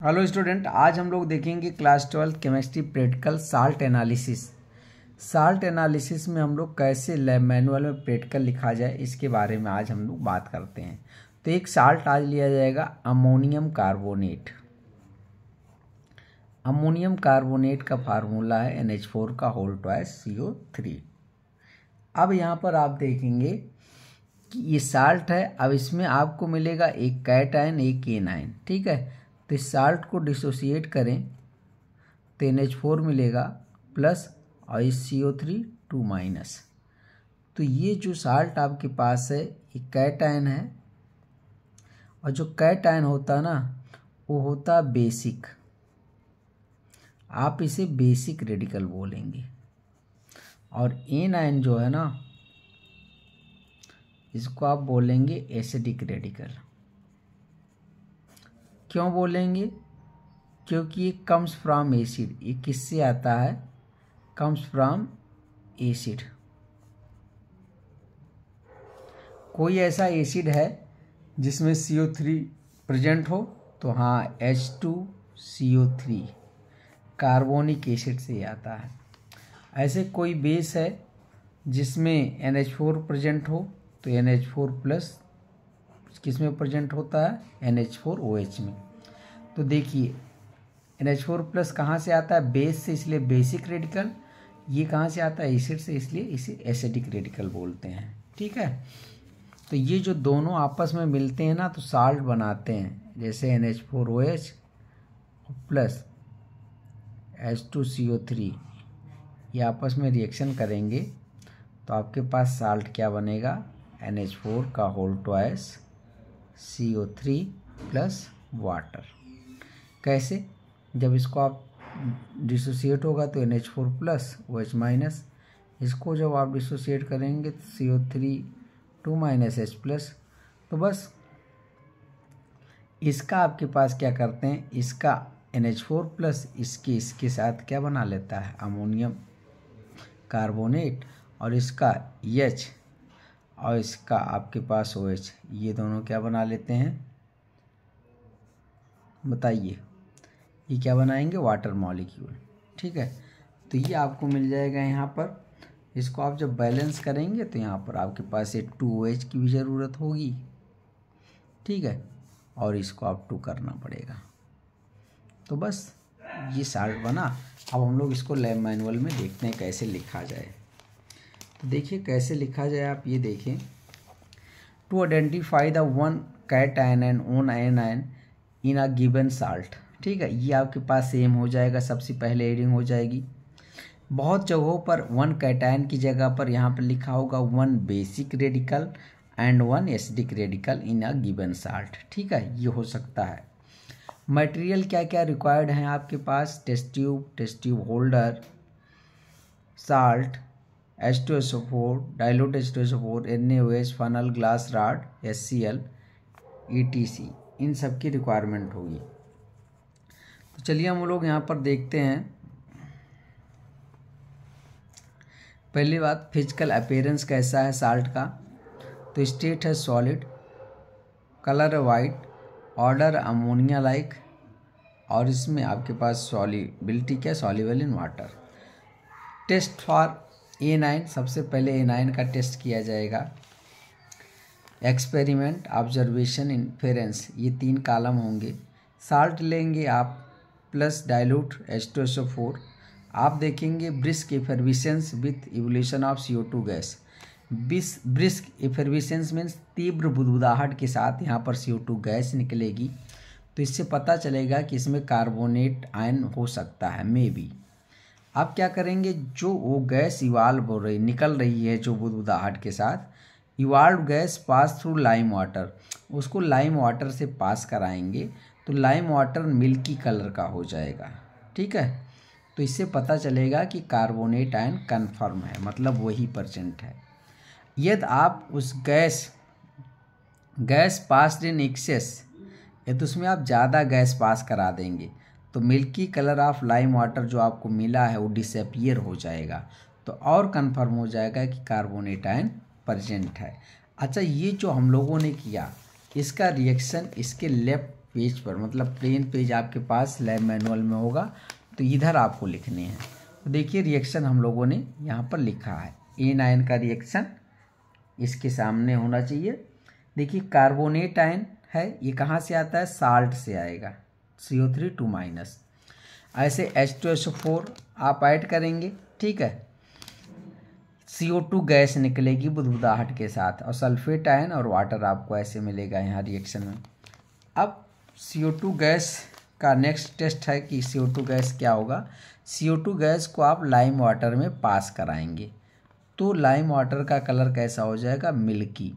Hello student, आज हम लोग देखेंगे class 12 chemistry practical salt analysis. Salt analysis में हम लोग कैसे लैब मैनुअल में प्रैक्टिकल लिखा जाए इसके बारे में आज हम लोग बात करते हैं। तो एक साल्ट आज लिया जाएगा अमोनियम कार्बोनेट। अमोनियम कार्बोनेट का फार्मूला है NH4 का होल ट्वाइस CO3। अब यहाँ पर आप देखेंगे कि ये साल्ट है। अब इसमें आपको मिलेगा एक कैटायन एक एनायन, ठीक है। तो इस साल्ट को डिसोसिएट करें तो NH4 मिलेगा प्लस और इस CO3 2 माइनस। तो ये जो साल्ट आपके पास है ये कैटायन है, और जो कैटायन होता है ना वो होता बेसिक, आप इसे बेसिक रेडिकल बोलेंगे। और एनायन जो है ना इसको आप बोलेंगे एसिडिक रेडिकल। क्यों बोलेंगे? क्योंकि ये कम्स फ्रॉम एसिड। ये किससे आता है? Comes from acid. कोई ऐसा एसिड है जिसमें CO3 प्रेजेंट हो तो हाँ, H2CO3 कार्बोनिक एसिड से आता है। ऐसे कोई बेस है जिसमें NH4 प्रेजेंट हो तो NH4 प्लस किसमें प्रेजेंट होता है? NH4OH में। तो देखिए NH4 प्लस कहाँ से आता है? बेस से, इसलिए बेसिक रेडिकल। ये कहाँ से आता है? एसिड से, इसलिए इसे एसिडिक रेडिकल बोलते हैं, ठीक है। तो ये जो दोनों आपस में मिलते हैं ना तो साल्ट बनाते हैं। जैसे NH4OH प्लस H2CO3 ये आपस में रिएक्शन करेंगे तो आपके पास साल्ट क्या बनेगा? NH4 का whole twice CO3 plus water. कैसे? जब इसको आप डिसोसिएट होगा तो NH4 प्लस OH माइनस, इसको जब आप डिसोसिएट करेंगे तो CO3 2 माइनस H प्लस। तो बस इसका आपके पास क्या करते हैं, इसका NH4 प्लस इसके साथ क्या बना लेता है? Ammonium carbonate. और इसका H और इसका आपके पास OH, ये दोनों क्या बना लेते हैं? बताइए, ये क्या बनाएंगे? वाटर मॉलिक्यूल, ठीक है। तो ये आपको मिल जाएगा यहाँ पर। इसको आप जब बैलेंस करेंगे तो यहाँ पर आपके पास ये 2OH की भी ज़रूरत होगी, ठीक है। और इसको आप 2 करना पड़ेगा। तो बस ये साल्ट बना। अब हम लोग इसको लैब मैनुअल में देखते हैं कैसे लिखा जाए। तो देखिए कैसे लिखा जाए, आप ये देखें। To identify the one cation and one anion in a given salt, ठीक है। ये आपके पास सेम हो जाएगा, सबसे पहले एडिंग हो जाएगी। बहुत जगहों पर वन कैटायन की जगह पर यहाँ पर लिखा होगा one basic radical and one acidic radical in a given salt, ठीक है। ये हो सकता है। मटेरियल क्या क्या रिक्वायर्ड है आपके पास? Test tube holder, salt, H2SO4, dilute H2SO4, NaOH, funnel, glass rod, HCl, ETC, इन सब की रिक्वायरमेंट होगी। तो चलिए हम लोग यहाँ पर देखते हैं। पहली बात, फिजिकल अपीयरेंस कैसा है साल्ट का? तो स्टेट है सॉलिड, कलर है वाइट, ऑर्डर अमोनिया लाइक, और इसमें आपके पास सॉल्युबिलिटी क्या? Soluble in water. Test for A9, सबसे पहले A9 का टेस्ट किया जाएगा। एक्सपेरिमेंट, ऑब्जर्वेशन, इन्फेरेंस, ये 3 कॉलम होंगे। साल्ट लेंगे आप प्लस डाइल्यूट H2SO4। आप देखेंगे brisk effervescence with evolution of CO2 gas. Brisk effervescence means तीव्र बुदबुदाहट के साथ यहाँ पर CO2 गैस निकलेगी। तो इससे पता चलेगा कि इसमें कार्बोनेट आयन हो सकता है, मे बी। आप क्या करेंगे, जो वो गैस इवाल्व हो रही निकल रही है जो बुदबुदाहट के साथ, evolve gas pass through lime water, उसको लाइम वाटर से पास कराएंगे तो लाइम वाटर मिल्की कलर का हो जाएगा, ठीक है। तो इससे पता चलेगा कि कार्बोनेट आयन कन्फर्म है, मतलब वही परसेंट है। यदि आप उस गैस पास इन एक्सेस, यदि उसमें आप ज़्यादा गैस पास करा देंगे तो milky colour of lime water जो आपको मिला है वो डिसअपियर हो जाएगा। तो और कंफर्म हो जाएगा कि कार्बोनेट आयन प्रेजेंट है। अच्छा, ये जो हम लोगों ने किया इसका रिएक्शन इसके लेफ्ट पेज पर, मतलब प्लेन पेज आपके पास लैब मैनुअल में होगा, तो इधर आपको लिखने हैं। तो देखिए रिएक्शन हम लोगों ने यहाँ पर लिखा है, A9 का रिएक्शन इसके सामने होना चाहिए। देखिए कार्बोनेट आयन है, ये कहाँ से आता है, साल्ट से आएगा, CO3 2-। ऐसे H2SO4 आप ऐड करेंगे, ठीक है, CO2 गैस निकलेगी बुदबुदाहट के साथ, और सल्फेट आयन और वाटर आपको ऐसे मिलेगा यहाँ रिएक्शन में। अब CO2 गैस का नेक्स्ट टेस्ट है कि CO2 गैस क्या होगा। CO2 गैस को आप लाइम वाटर में पास कराएंगे, तो लाइम वाटर का कलर कैसा हो जाएगा, मिल्की।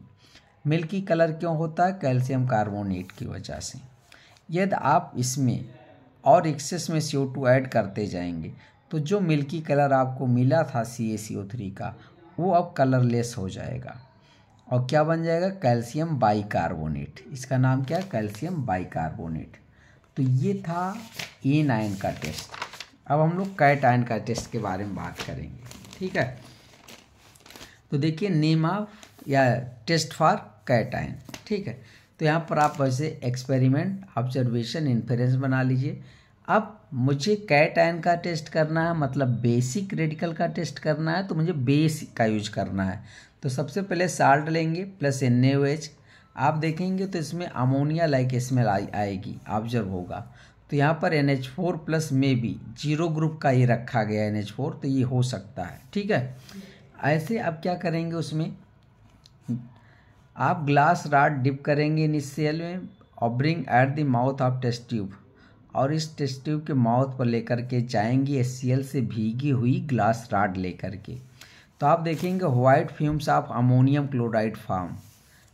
मिल्की कलर क्यों होता है, कैल्शियम कार्बोनेट की वजह से। यदि आप इसमें और एक्सेस में CO2 ऐड करते जाएंगे तो जो मिल्की कलर आपको मिला था CaCO3 का, वो अब कलरलेस हो जाएगा और क्या बन जाएगा, कैल्शियम बाइकार्बोनेट। इसका नाम क्या है, कैल्शियम बाइकार्बोनेट। तो ये था A9 का टेस्ट। अब हम लोग कैटायन का टेस्ट के बारे में बात करेंगे, ठीक है। तो देखिए नेम ऑफ या टेस्ट फॉर कैटायन, ठीक है। तो यहाँ पर आप वैसे एक्सपेरिमेंट, ऑब्जर्वेशन, इन्फेरेंस बना लीजिए। अब मुझे कैटायन का टेस्ट करना है, मतलब बेसिक रेडिकल का टेस्ट करना है, तो मुझे बेस का यूज करना है। तो सबसे पहले साल्ट लेंगे प्लस NaOH। आप देखेंगे तो इसमें अमोनिया लाइक स्मेल आएगी, ऑब्जर्व होगा। तो यहाँ पर NH4 प्लस में भी 0 ग्रुप का ये रखा गया है NH4, तो ये हो सकता है, ठीक है। ऐसे आप क्या करेंगे, उसमें आप ग्लास रॉड डिप करेंगे इनिशियल में और bring at the mouth of test tube, और इस टेस्ट ट्यूब के माउथ पर लेकर के जाएंगे HCl से भीगी हुई ग्लास रॉड लेकर के। तो आप देखेंगे white fumes of ammonium chloride form,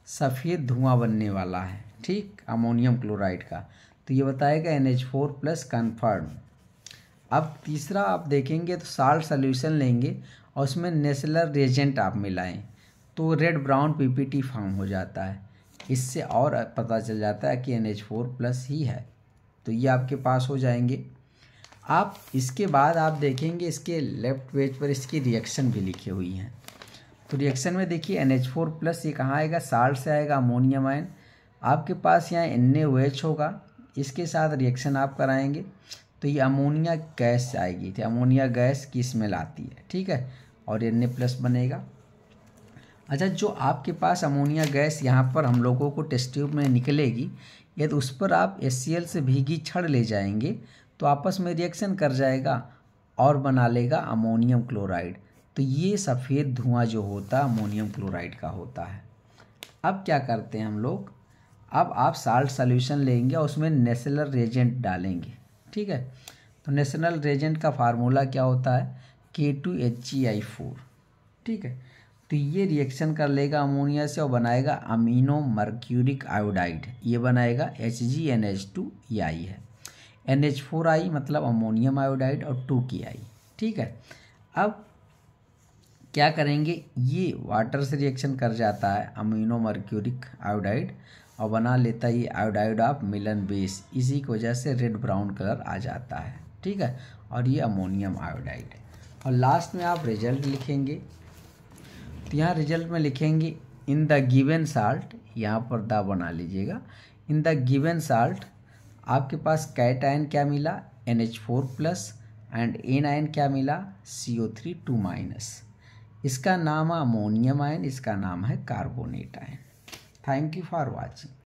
सफ़ेद धुआं बनने वाला है, ठीक, अमोनियम क्लोराइड का। तो ये बताएगा NH4 प्लस कन्फर्म। अब तीसरा आप देखेंगे तो साल्ट सोल्यूशन लेंगे और उसमें नेचुरल रिएजेंट आप मिलाएं, तो रेड ब्राउन PPT फॉर्म हो जाता है। इससे और पता चल जाता है कि NH4 प्लस ही है, तो ये आपके पास हो जाएंगे। आप इसके बाद आप देखेंगे इसके लेफ्ट पेज पर इसकी रिएक्शन भी लिखी हुई हैं। तो रिएक्शन में देखिए NH4 प्लस ये कहाँ आएगा, साल्ट से आएगा, अमोनियम आयन। आपके पास यहाँ NaOH होगा, इसके साथ रिएक्शन आप कराएंगे तो ये अमोनिया गैस आएगी, तो अमोनिया गैस की स्मेल आती है, ठीक है, और Na प्लस बनेगा। अच्छा, जो आपके पास अमोनिया गैस यहाँ पर हम लोगों को टेस्ट ट्यूब में निकलेगी, यदि उस पर आप HCl से भीगी छड़ ले जाएंगे तो आपस में रिएक्शन कर जाएगा और बना लेगा अमोनियम क्लोराइड। तो ये सफ़ेद धुआं जो होता है अमोनियम क्लोराइड का होता है। अब क्या करते हैं हम लोग, अब आप साल्ट सॉल्यूशन लेंगे और उसमें नेचुरल रिएजेंट डालेंगे, ठीक है। तो नेचुरल रिएजेंट का फार्मूला क्या होता है, K2HgI4, ठीक है। तो ये रिएक्शन कर लेगा अमोनिया से और बनाएगा अमीनो मर्क्यूरिक आयोडाइड, ये बनाएगा HgNH2, ये आई है। NH4I मतलब अमोनियम आयोडाइड और 2 की आई, ठीक है। अब क्या करेंगे, ये वाटर से रिएक्शन कर जाता है अमीनो मर्क्यूरिक आयोडाइड और बना लेता है ये आयोडाइड ऑफ मिलन बेस, इसी की वजह से रेड ब्राउन कलर आ जाता है, ठीक है, और ये अमोनियम आयोडाइड। और लास्ट में आप रिजल्ट लिखेंगे, तो यहाँ रिजल्ट में लिखेंगे इन द गिवन साल्ट, यहाँ पर द बना लीजिएगा, इन द गिवन साल्ट आपके पास कैटायन क्या मिला, NH4 प्लस, एंड A9 क्या मिला, CO3 2-। इसका नाम है अमोनियम आयन, इसका नाम है carbonate ion. Thank you for watching.